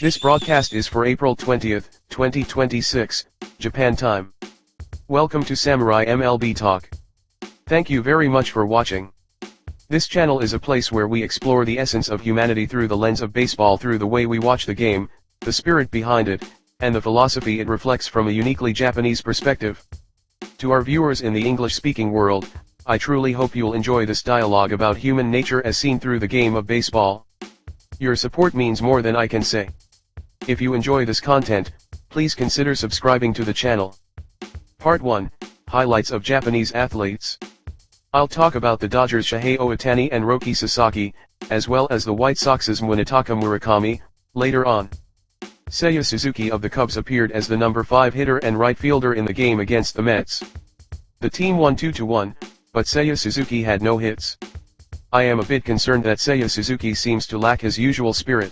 This broadcast is for April 20th, 2026, Japan time. Welcome to Samurai MLB Talk. Thank you very much for watching. This channel is a place where we explore the essence of humanity through the lens of baseball, through the way we watch the game, the spirit behind it, and the philosophy it reflects from a uniquely Japanese perspective. To our viewers in the English-speaking world, I truly hope you'll enjoy this dialogue about human nature as seen through the game of baseball. Your support means more than I can say. If you enjoy this content, please consider subscribing to the channel. Part 1, Highlights of Japanese Athletes. I'll talk about the Dodgers' Shohei Ohtani and Roki Sasaki, as well as the White Sox's Munetaka Murakami, later on. Seiya Suzuki of the Cubs appeared as the number 5 hitter and right fielder in the game against the Mets. The team won 2-1, but Seiya Suzuki had no hits. I am a bit concerned that Seiya Suzuki seems to lack his usual spirit.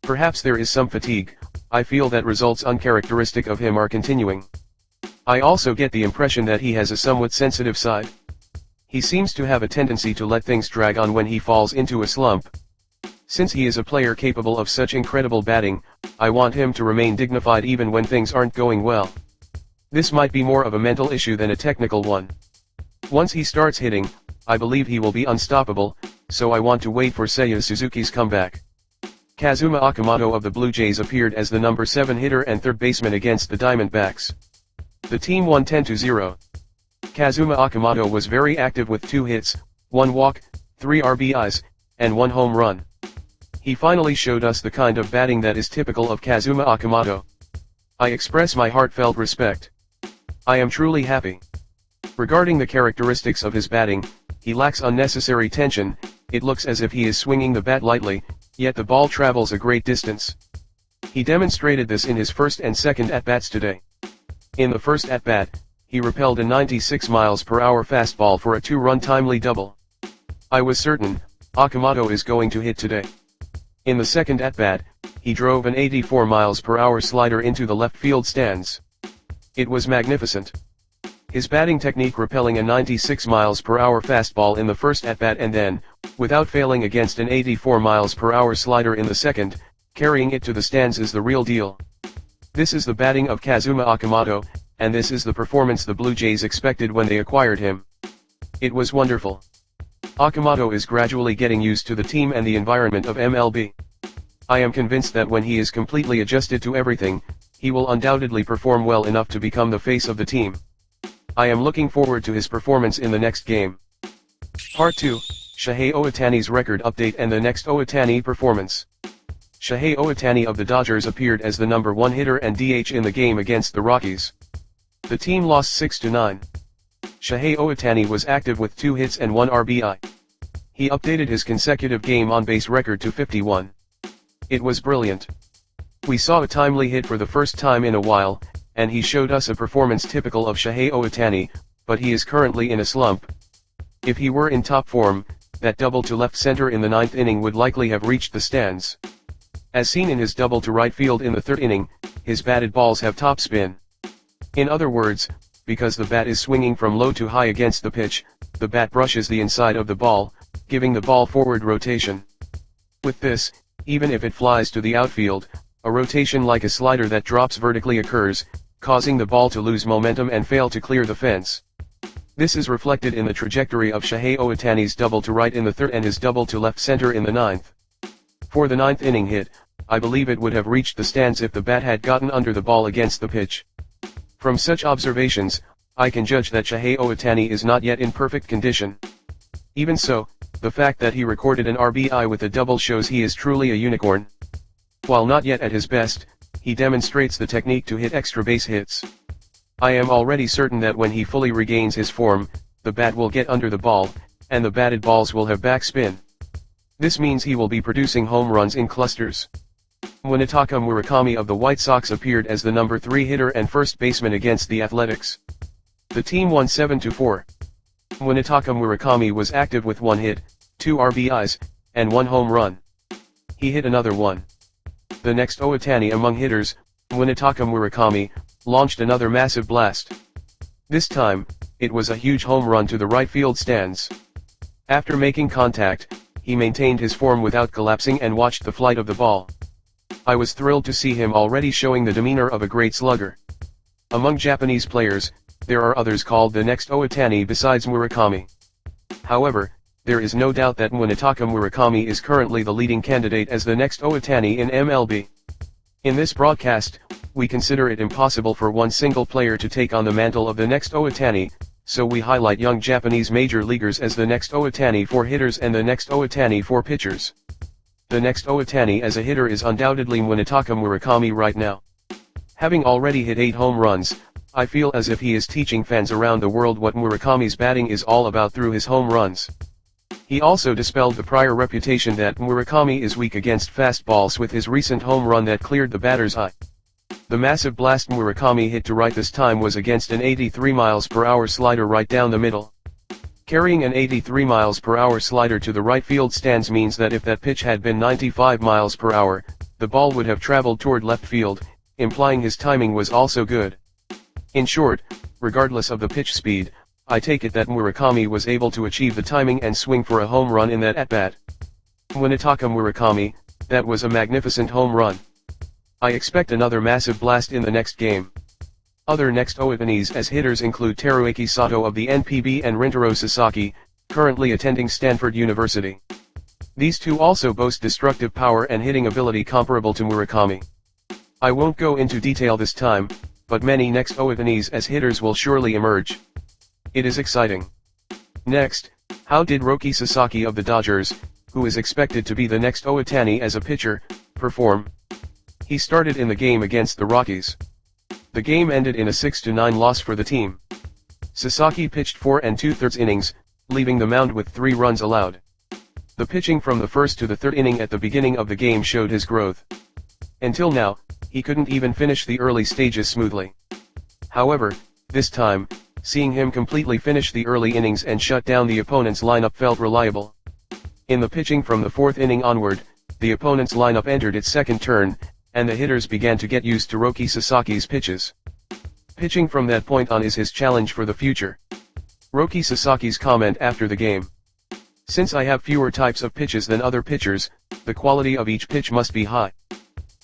Perhaps there is some fatigue. I feel that results uncharacteristic of him are continuing. I also get the impression that he has a somewhat sensitive side. He seems to have a tendency to let things drag on when he falls into a slump. Since he is a player capable of such incredible batting, I want him to remain dignified even when things aren't going well. This might be more of a mental issue than a technical one. Once he starts hitting, I believe he will be unstoppable, so I want to wait for Seiya Suzuki's comeback. Kazuma Okamoto of the Blue Jays appeared as the number 7 hitter and third baseman against the Diamondbacks. The team won 10-0. Kazuma Okamoto was very active with 2 hits, 1 walk, 3 RBIs, and 1 home run. He finally showed us the kind of batting that is typical of Kazuma Okamoto. I express my heartfelt respect. I am truly happy. Regarding the characteristics of his batting, he lacks unnecessary tension. It looks as if he is swinging the bat lightly, yet the ball travels a great distance. He demonstrated this in his first and second at-bats today. In the first at-bat, he repelled a 96 mph fastball for a 2-run timely double. I was certain, Okamoto is going to hit today. In the second at-bat, he drove an 84 mph slider into the left field stands. It was magnificent. His batting technique, repelling a 96 mph fastball in the first at-bat and then, without failing against an 84 mph slider in the second, carrying it to the stands, is the real deal. This is the batting of Kazuma Okamoto, and this is the performance the Blue Jays expected when they acquired him. It was wonderful. Okamoto is gradually getting used to the team and the environment of MLB. I am convinced that when he is completely adjusted to everything, he will undoubtedly perform well enough to become the face of the team. I am looking forward to his performance in the next game. Part 2, Shohei Ohtani's record update and the next Ohtani performance. Shohei Ohtani of the Dodgers appeared as the number 1 hitter and DH in the game against the Rockies. The team lost 6-9. Shohei Ohtani was active with 2 hits and 1 RBI. He updated his consecutive game on-base record to 51. It was brilliant. We saw a timely hit for the first time in a while, and he showed us a performance typical of Shohei Ohtani, but he is currently in a slump. If he were in top form, that double to left center in the 9th inning would likely have reached the stands. As seen in his double to right field in the 3rd inning, his batted balls have top spin. In other words, because the bat is swinging from low to high against the pitch, the bat brushes the inside of the ball, giving the ball forward rotation. With this, even if it flies to the outfield, a rotation like a slider that drops vertically occurs, causing the ball to lose momentum and fail to clear the fence. This is reflected in the trajectory of Shohei Ohtani's double to right in the 3rd and his double to left center in the 9th. For the 9th inning hit, I believe it would have reached the stands if the bat had gotten under the ball against the pitch. From such observations, I can judge that Shohei Ohtani is not yet in perfect condition. Even so, the fact that he recorded an RBI with a double shows he is truly a unicorn. While not yet at his best, he demonstrates the technique to hit extra base hits. I am already certain that when he fully regains his form, the bat will get under the ball, and the batted balls will have backspin. This means he will be producing home runs in clusters. Munetaka Murakami of the White Sox appeared as the number 3 hitter and first baseman against the Athletics. The team won 7-4. Munetaka Murakami was active with 1 hit, 2 RBIs, and 1 home run. He hit another one. The next Ohtani among hitters, Munetaka Murakami, launched another massive blast. This time, it was a huge home run to the right field stands. After making contact, he maintained his form without collapsing and watched the flight of the ball. I was thrilled to see him already showing the demeanor of a great slugger. Among Japanese players, there are others called the next Ohtani besides Murakami. However, there is no doubt that Munetaka Murakami is currently the leading candidate as the next Ohtani in MLB. In this broadcast, we consider it impossible for one single player to take on the mantle of the next Ohtani, so we highlight young Japanese major leaguers as the next Ohtani for hitters and the next Ohtani for pitchers. The next Ohtani as a hitter is undoubtedly Munetaka Murakami right now. Having already hit 8 home runs, I feel as if he is teaching fans around the world what Murakami's batting is all about through his home runs. He also dispelled the prior reputation that Murakami is weak against fastballs with his recent home run that cleared the batter's eye. The massive blast Murakami hit to right this time was against an 83 mph slider right down the middle. Carrying an 83 mph slider to the right field stands means that if that pitch had been 95 mph, the ball would have traveled toward left field, implying his timing was also good. In short, regardless of the pitch speed, I take it that Murakami was able to achieve the timing and swing for a home run in that at-bat. Munetaka Murakami, that was a magnificent home run. I expect another massive blast in the next game. Other next Ohtanis as hitters include Teruaki Sato of the NPB and Rintaro Sasaki, currently attending Stanford University. These two also boast destructive power and hitting ability comparable to Murakami. I won't go into detail this time, but many next Ohtanis as hitters will surely emerge. It is exciting. Next, how did Roki Sasaki of the Dodgers, who is expected to be the next Ohtani as a pitcher, perform? He started in the game against the Rockies. The game ended in a 6-9 loss for the team. Sasaki pitched 4 2/3 innings, leaving the mound with 3 runs allowed. The pitching from the first to the third inning at the beginning of the game showed his growth. Until now, he couldn't even finish the early stages smoothly. However, this time, seeing him completely finish the early innings and shut down the opponent's lineup felt reliable. In the pitching from the fourth inning onward, the opponent's lineup entered its second turn, and the hitters began to get used to Roki Sasaki's pitches. Pitching from that point on is his challenge for the future. Roki Sasaki's comment after the game: "Since I have fewer types of pitches than other pitchers, the quality of each pitch must be high.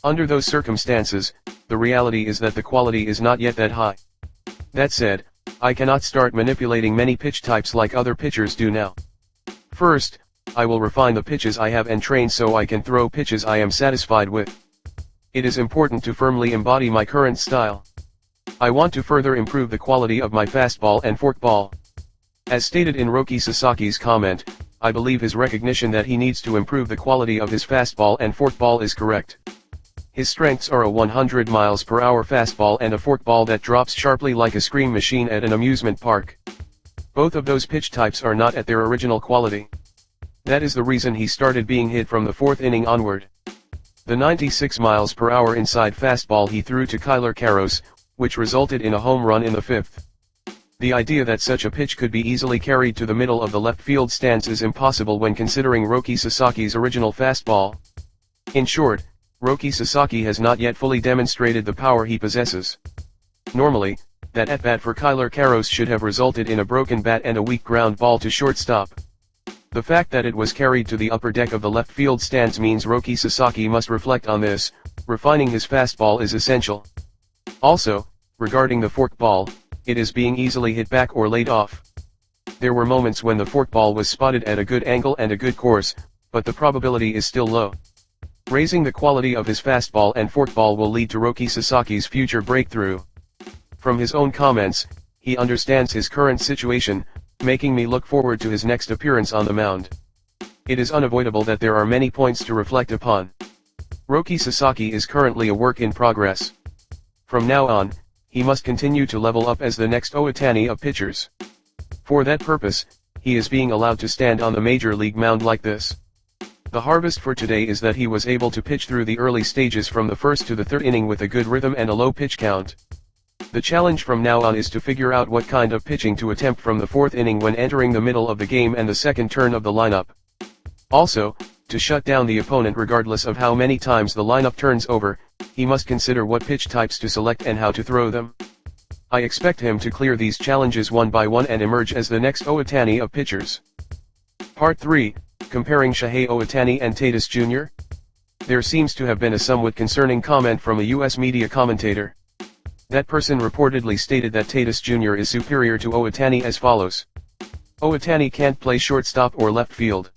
Under those circumstances, the reality is that the quality is not yet that high. That said, I cannot start manipulating many pitch types like other pitchers do now. First, I will refine the pitches I have and train so I can throw pitches I am satisfied with. It is important to firmly embody my current style. I want to further improve the quality of my fastball and forkball." As stated in Roki Sasaki's comment, I believe his recognition that he needs to improve the quality of his fastball and forkball is correct. His strengths are a 100 mph fastball and a forkball that drops sharply like a scream machine at an amusement park. Both of those pitch types are not at their original quality. That is the reason he started being hit from the fourth inning onward. The 96 mph inside fastball he threw to Kyler Karros, which resulted in a home run in the fifth. The idea that such a pitch could be easily carried to the middle of the left field stands is impossible when considering Roki Sasaki's original fastball. In short, Roki Sasaki has not yet fully demonstrated the power he possesses. Normally, that at-bat for Kyler Karros should have resulted in a broken bat and a weak ground ball to shortstop. The fact that it was carried to the upper deck of the left field stands means Roki Sasaki must reflect on this. Refining his fastball is essential. Also, regarding the forkball, it is being easily hit back or laid off. There were moments when the forkball was spotted at a good angle and a good course, but the probability is still low. Raising the quality of his fastball and forkball will lead to Roki Sasaki's future breakthrough. From his own comments, he understands his current situation, making me look forward to his next appearance on the mound. It is unavoidable that there are many points to reflect upon. Roki Sasaki is currently a work in progress. From now on, he must continue to level up as the next Ohtani of pitchers. For that purpose, he is being allowed to stand on the major league mound like this. The harvest for today is that he was able to pitch through the early stages from the first to the third inning with a good rhythm and a low pitch count. The challenge from now on is to figure out what kind of pitching to attempt from the fourth inning when entering the middle of the game and the second turn of the lineup. Also, to shut down the opponent regardless of how many times the lineup turns over, he must consider what pitch types to select and how to throw them. I expect him to clear these challenges one by one and emerge as the next Ohtani of pitchers. Part 3, Comparing Shohei Ohtani and Tatis Jr. There seems to have been a somewhat concerning comment from a US media commentator. That person reportedly stated that Tatis Jr. is superior to Ohtani as follows. Ohtani can't play shortstop or left field.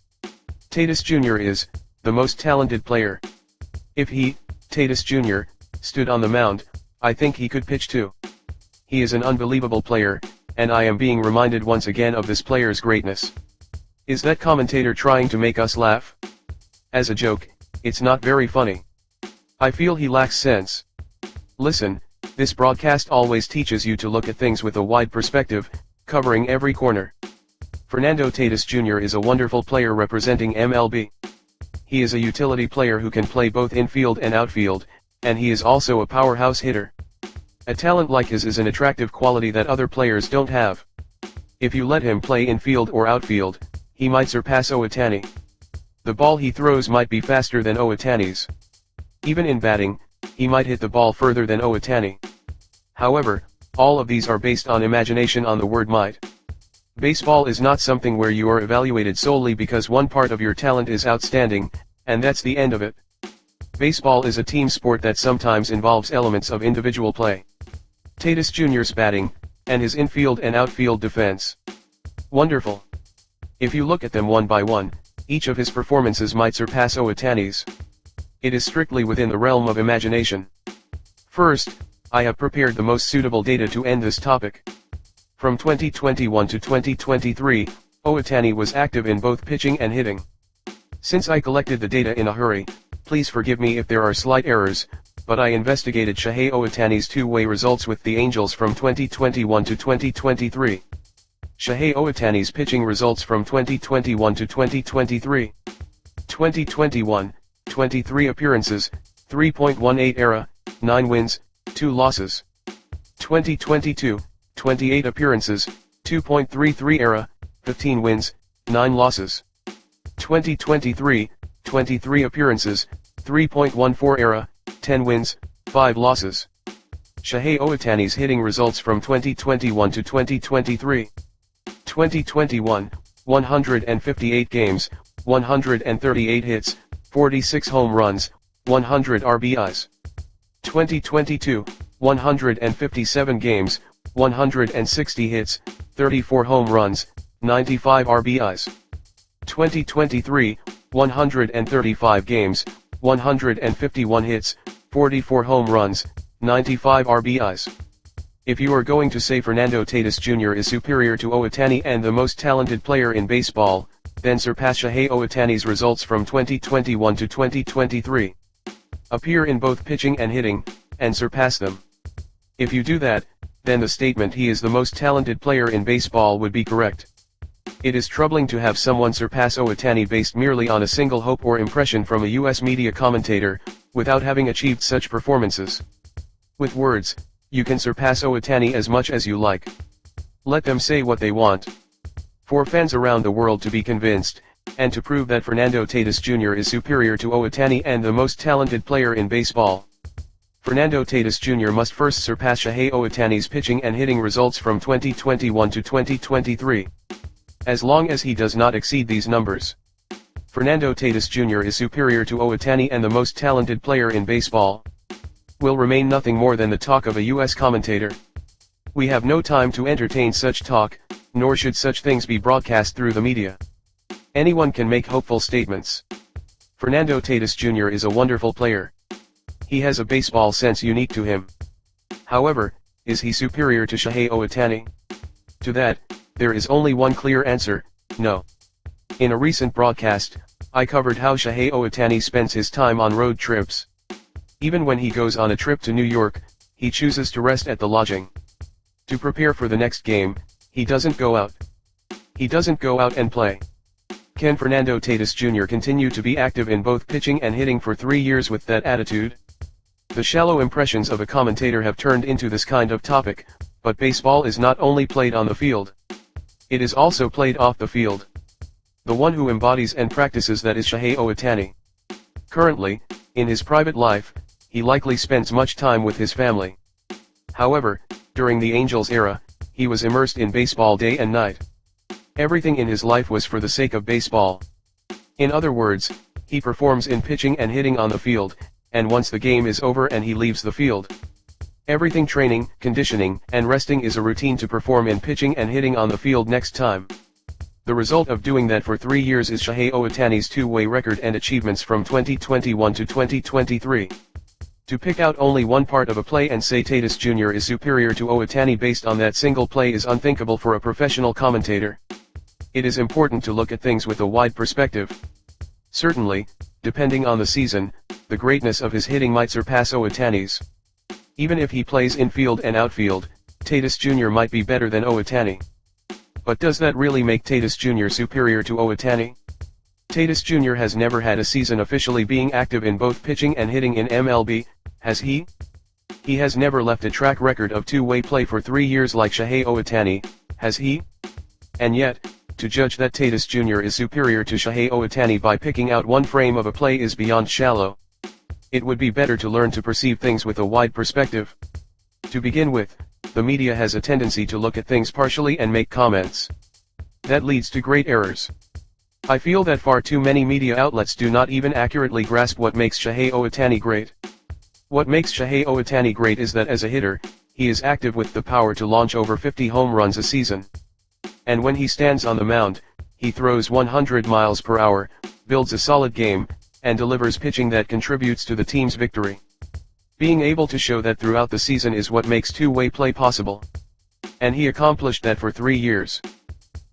Tatis Jr. is the most talented player. If he, Tatis Jr., stood on the mound, I think he could pitch too. He is an unbelievable player, and I am being reminded once again of this player's greatness. Is that commentator trying to make us laugh? As a joke, it's not very funny. I feel he lacks sense. Listen, this broadcast always teaches you to look at things with a wide perspective, covering every corner. Fernando Tatis Jr. is a wonderful player representing MLB. He is a utility player who can play both infield and outfield, and he is also a powerhouse hitter. A talent like his is an attractive quality that other players don't have. If you let him play infield or outfield, he might surpass Ohtani. The ball he throws might be faster than Ohtani's. Even in batting, he might hit the ball further than Ohtani. However, all of these are based on imagination on the word might. Baseball is not something where you are evaluated solely because one part of your talent is outstanding, and that's the end of it. Baseball is a team sport that sometimes involves elements of individual play. Tatis Jr.'s batting, and his infield and outfield defense. Wonderful. If you look at them one by one, each of his performances might surpass Ohtani's. It is strictly within the realm of imagination. First, I have prepared the most suitable data to end this topic. From 2021 to 2023, Ohtani was active in both pitching and hitting. Since I collected the data in a hurry, please forgive me if there are slight errors, but I investigated Shohei Ohtani's two-way results with the Angels from 2021 to 2023. Shohei Ohtani's pitching results from 2021 to 2023. 2021, 23 appearances, 3.18 ERA, 9 wins, 2 losses. 2022, 28 appearances, 2.33 ERA, 15 wins, 9 losses. 2023, 23 appearances, 3.14 ERA, 10 wins, 5 losses. Shohei Ohtani's hitting results from 2021 to 2023. 2021, 158 games, 138 hits, 46 home runs, 100 RBIs. 2022, 157 games, 160 hits, 34 home runs, 95 RBIs. 2023, 135 games, 151 hits, 44 home runs, 95 RBIs. If you are going to say Fernando Tatis Jr. is superior to Ohtani and the most talented player in baseball, then surpass Shohei Ohtani's results from 2021 to 2023. Appear in both pitching and hitting, and surpass them. If you do that, then the statement he is the most talented player in baseball would be correct. It is troubling to have someone surpass Ohtani based merely on a single hope or impression from a US media commentator, without having achieved such performances. With words, you can surpass Ohtani as much as you like. Let them say what they want. For fans around the world to be convinced, and to prove that Fernando Tatis Jr. is superior to Ohtani and the most talented player in baseball, Fernando Tatis Jr. must first surpass Shohei Ohtani's pitching and hitting results from 2021 to 2023. As long as he does not exceed these numbers, Fernando Tatis Jr. is superior to Ohtani and the most talented player in baseball. Will remain nothing more than the talk of a US commentator. We have no time to entertain such talk, nor should such things be broadcast through the media. Anyone can make hopeful statements. Fernando Tatis Jr. is a wonderful player. He has a baseball sense unique to him. However, is he superior to Shohei Ohtani? To that, there is only one clear answer, no. In a recent broadcast, I covered how Shohei Ohtani spends his time on road trips. Even when he goes on a trip to New York, he chooses to rest at the lodging. To prepare for the next game, he doesn't go out. He doesn't go out and play. Can Fernando Tatis Jr. continue to be active in both pitching and hitting for 3 years with that attitude? The shallow impressions of a commentator have turned into this kind of topic, but baseball is not only played on the field. It is also played off the field. The one who embodies and practices that is Shohei Ohtani. Currently, in his private life, he likely spends much time with his family. However, during the Angels era, he was immersed in baseball day and night. Everything in his life was for the sake of baseball. In other words, He performs in pitching and hitting on the field, and once the game is over and he leaves the field, everything training, conditioning, and resting is a routine to perform in pitching and hitting on the field next time. The result of doing that for 3 years is Shohei Ohtani's two-way record and achievements from 2021 to 2023. To pick out only one part of a play and say Tatis Jr. is superior to Ohtani based on that single play is unthinkable for a professional commentator. It is important to look at things with a wide perspective. Certainly, depending on the season, the greatness of his hitting might surpass Ohtani's. Even if he plays infield and outfield, Tatis Jr. might be better than Ohtani. But does that really make Tatis Jr. superior to Ohtani? Tatis Jr. has never had a season officially being active in both pitching and hitting in MLB, has he? He has never left a track record of two-way play for 3 years like Shohei Ohtani, has he? And yet, to judge that Tatis Jr. is superior to Shohei Ohtani by picking out one frame of a play is beyond shallow. It would be better to learn to perceive things with a wide perspective. To begin with, the media has a tendency to look at things partially and make comments. That leads to great errors. I feel that far too many media outlets do not even accurately grasp what makes Shohei Ohtani great. What makes Shohei Ohtani great is that as a hitter, he is active with the power to launch over 50 home runs a season. And when he stands on the mound, he throws 100 miles per hour, builds a solid game, and delivers pitching that contributes to the team's victory. Being able to show that throughout the season is what makes two-way play possible. And he accomplished that for 3 years.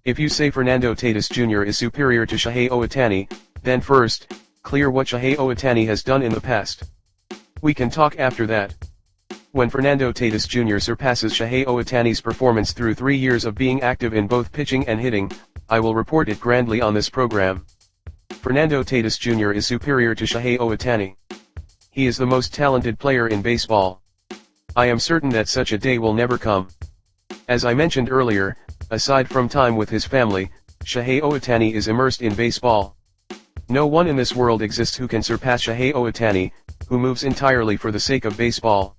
If you say Fernando Tatis Jr. is superior to Shohei Ohtani, then first, clear what Shohei Ohtani has done in the past. We can talk after that. When Fernando Tatis Jr. surpasses Shohei Ohtani's performance through 3 years of being active in both pitching and hitting, I will report it grandly on this program. Fernando Tatis Jr. is superior to Shohei Ohtani. He is the most talented player in baseball. I am certain that such a day will never come. As I mentioned earlier, aside from time with his family, Shohei Ohtani is immersed in baseball. No one in this world exists who can surpass Shohei Ohtani, who moves entirely for the sake of baseball.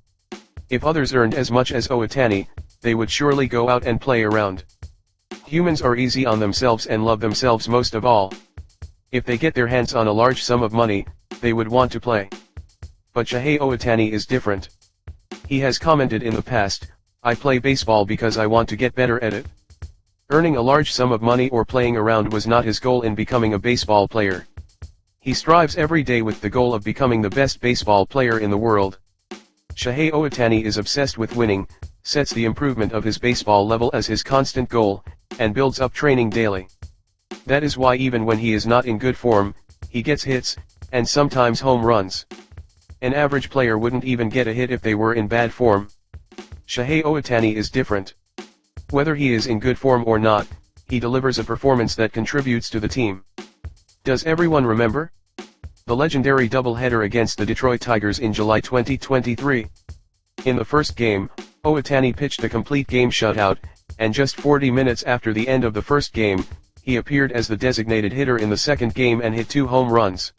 If others earned as much as Ohtani, they would surely go out and play around. Humans are easy on themselves and love themselves most of all. If they get their hands on a large sum of money, they would want to play. But Shohei Ohtani is different. He has commented in the past, "I play baseball because I want to get better at it." Earning a large sum of money or playing around was not his goal in becoming a baseball player. He strives every day with the goal of becoming the best baseball player in the world. Shohei Ohtani is obsessed with winning, sets the improvement of his baseball level as his constant goal, and builds up training daily. That is why even when he is not in good form, he gets hits, and sometimes home runs. An average player wouldn't even get a hit if they were in bad form. Shohei Ohtani is different. Whether he is in good form or not, he delivers a performance that contributes to the team. Does everyone remember the legendary doubleheader against the Detroit Tigers in July 2023? In the first game, Ohtani pitched a complete game shutout, and just 40 minutes after the end of the first game, he appeared as the designated hitter in the second game and hit 2 home runs.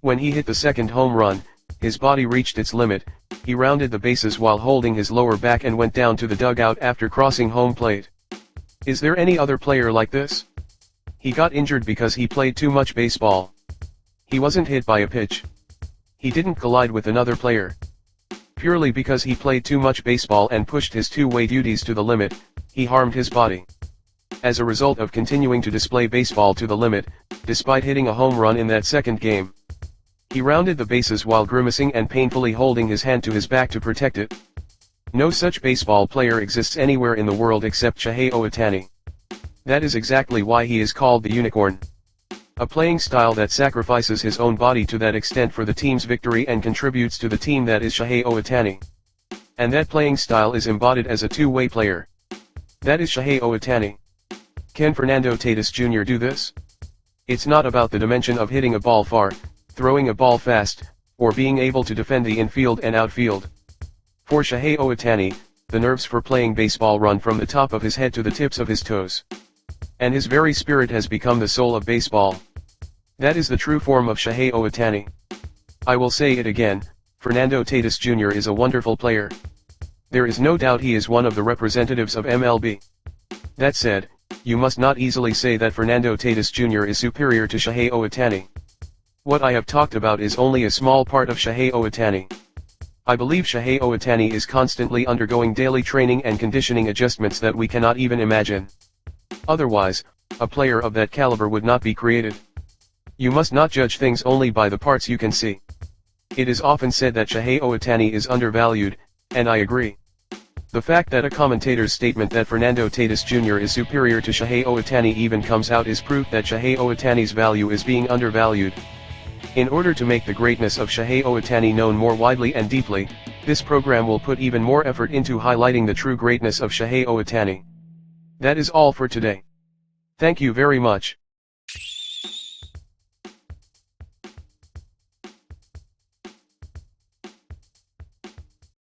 When he hit the second home run, his body reached its limit, he rounded the bases while holding his lower back and went down to the dugout after crossing home plate. Is there any other player like this? He got injured because he played too much baseball. He wasn't hit by a pitch. He didn't collide with another player. Purely because he played too much baseball and pushed his two-way duties to the limit, he harmed his body. As a result of continuing to display baseball to the limit, despite hitting a home run in that second game, he rounded the bases while grimacing and painfully holding his hand to his back to protect it. No such baseball player exists anywhere in the world except Shohei Ohtani. That is exactly why he is called the unicorn. A playing style that sacrifices his own body to that extent for the team's victory and contributes to the team, that is Shohei Ohtani. And that playing style is embodied as a two-way player. That is Shohei Ohtani. Can Fernando Tatis Jr. do this? It's not about the dimension of hitting a ball far, throwing a ball fast, or being able to defend the infield and outfield. For Shohei Ohtani, the nerves for playing baseball run from the top of his head to the tips of his toes. And his very spirit has become the soul of baseball. That is the true form of Shohei Ohtani. I will say it again, Fernando Tatis Jr. is a wonderful player. There is no doubt he is one of the representatives of MLB. That said, you must not easily say that Fernando Tatis Jr. is superior to Shohei Ohtani. What I have talked about is only a small part of Shohei Ohtani. I believe Shohei Ohtani is constantly undergoing daily training and conditioning adjustments that we cannot even imagine. Otherwise, a player of that caliber would not be created. You must not judge things only by the parts you can see. It is often said that Shohei Ohtani is undervalued, and I agree. The fact that a commentator's statement that Fernando Tatis Jr. is superior to Shohei Ohtani even comes out is proof that Shohei Ohtani's value is being undervalued. In order to make the greatness of Shohei Ohtani known more widely and deeply, this program will put even more effort into highlighting the true greatness of Shohei Ohtani. That is all for today. Thank you very much.